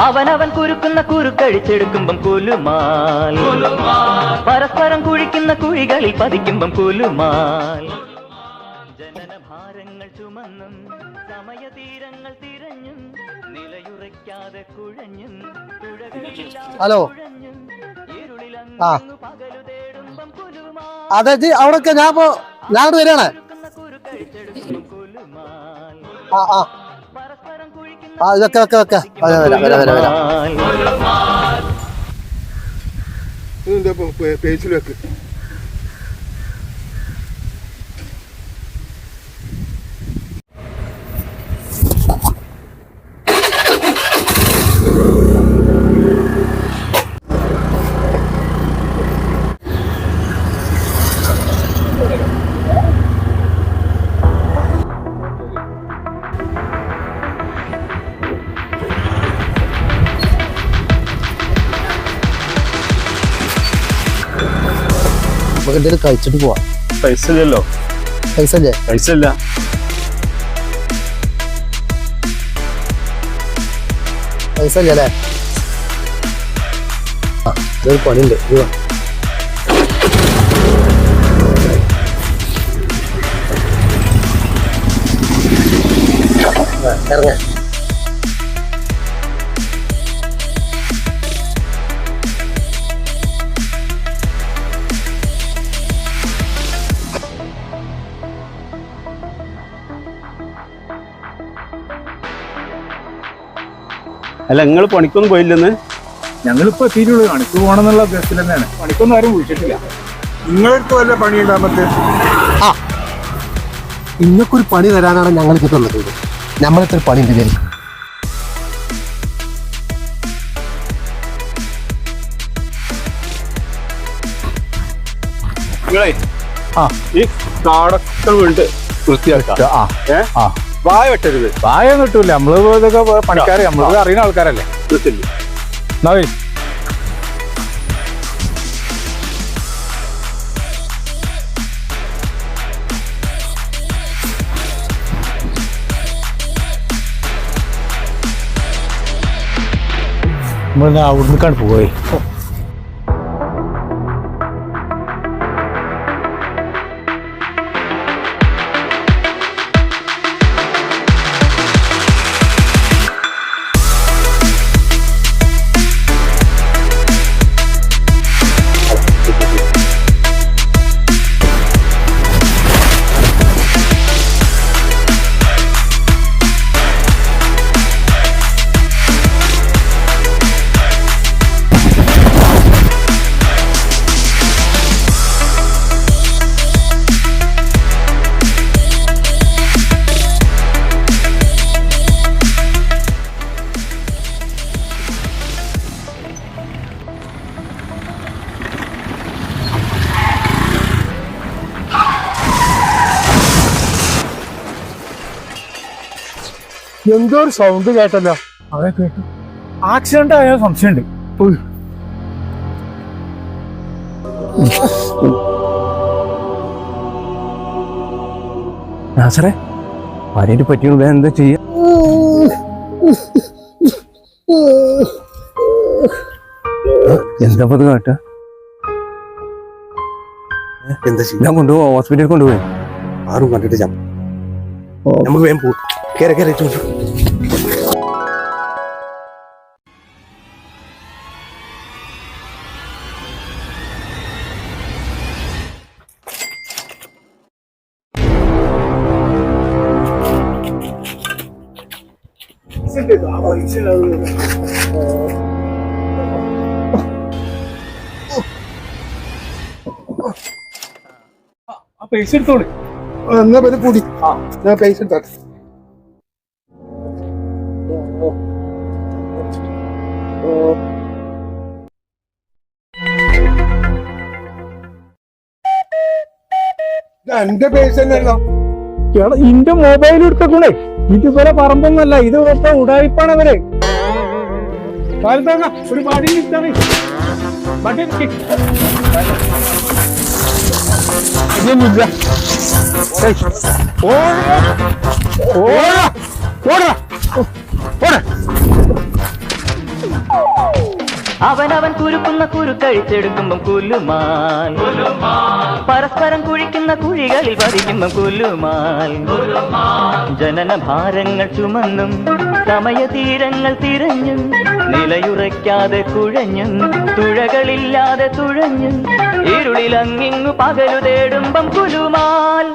അവനവൻ കുരുക്കുന്ന കുരുക്കഴിച്ചെടുക്കുമ്പം കുലുമാൽ, പരസ്പരം കുഴിക്കുന്ന കുഴികളിൽ പതിക്കുമ്പം കുലുമാൽ. ജനനഭാരങ്ങൾ ചുമന്നും സമയതീരങ്ങൾ തിരഞ്ഞും നിലയുറയ്ക്കാതെ കുഴഞ്ഞും ഹലോ ഇരുളിലങ്ങു പകലു തേടുമ്പം കുലുമാൽ. അതെ അവിടൊക്കെ ഞാൻ വരികയാണ്. ഇതൊക്കെ പേജിൽ വെക്ക്. എന്തെങ്കിലും കഴിച്ചിട്ട് പോവാ. പൈസ ഇല്ലല്ലോ. പൈസ ഇല്ലേ? പൈസ ഇല്ല. പൈസ ഇല്ലല്ലേ? ഇതൊരു പണിയുണ്ട്. ഇറങ്ങ. അല്ല, നിങ്ങൾ പണിക്കൊന്നും പോയില്ലെന്ന്? ഞങ്ങളിപ്പോ എത്തിയിട്ടുള്ളൂ. പണിക്ക് പോകണമെന്നുള്ള ഉദ്ദേശത്തിൽ തന്നെയാണ്. പണിക്കൊന്നും ആരും വിളിച്ചിട്ടില്ല. നിങ്ങൾക്ക് വല്ല പണിയുണ്ടാമത്തെ? ഇന്നൊക്കൊരു പണി തരാനാണ് ഞങ്ങൾക്ക് തന്നിട്ടുണ്ട്. നമ്മളിത്ര പണി ഉണ്ട്. നിങ്ങളെ ഈ കാടൊക്കെ വീണ്ട് വൃത്തിയാക്കാം. വായ വെട്ടരുത്. വായ കിട്ടൂല. നമ്മള് ഇതൊക്കെ പണിക്കാരെ നമ്മളത് അറിയുന്ന ആൾക്കാരല്ലേ. നമ്മൾ അവിടുന്ന് പോയി. എന്തോ ഒരു സൗണ്ട് കേട്ടല്ലോ. അതെ കേട്ടു. ആക്സിഡന്റ് ആയ സംശയമുണ്ട്. നാസറേ, ഭാര്യനെ പറ്റിയത് എന്താ ചെയ്യാ? എന്താ പത് കാട്ട? എന്താ ഞാൻ കൊണ്ടുപോവാ, ഹോസ്പിറ്റലിൽ കൊണ്ടുപോയി. ആരും കണ്ടിട്ട് നമുക്ക് വേഗം പോകും. കേറി പൈസ എടുത്തോളൂ. എന്നാ പിന്നെ കൂടി. ഞാൻ പൈസ എടുത്താട്ടെ. എന്റെ പേസ് തന്നെയല്ലോ. എടാ ഇന്റെ മൊബൈൽ എടുത്തൂടെ ഇതുപോലെ പറമ്പൊന്നല്ല ഇത് ഒക്കെ ഉടായിപ്പാണ് അവര് കാലത്താങ്ങ ഒരു വടി ഇട്ടാണ് വടി ഇതൊന്നുമില്ല ഓടാ അവനവൻ കുരുക്കുന്ന കുരുക്കഴിച്ചെടുക്കുമ്പം കുലുമാൽ പരസ്പരം കുഴിക്കുന്ന കുഴികളിൽ പതിക്കുമ്പം കുലുമാൽ ജനന ഭാരങ്ങൾ ചുമന്നും സമയതീരങ്ങൾ തിരഞ്ഞും നിലയുറയ്ക്കാതെ കുഴഞ്ഞും തുഴകളില്ലാതെ തുഴഞ്ഞും ഇരുളിലങ്ങിങ്ങു പകലു തേടുമ്പം കുലുമാൽ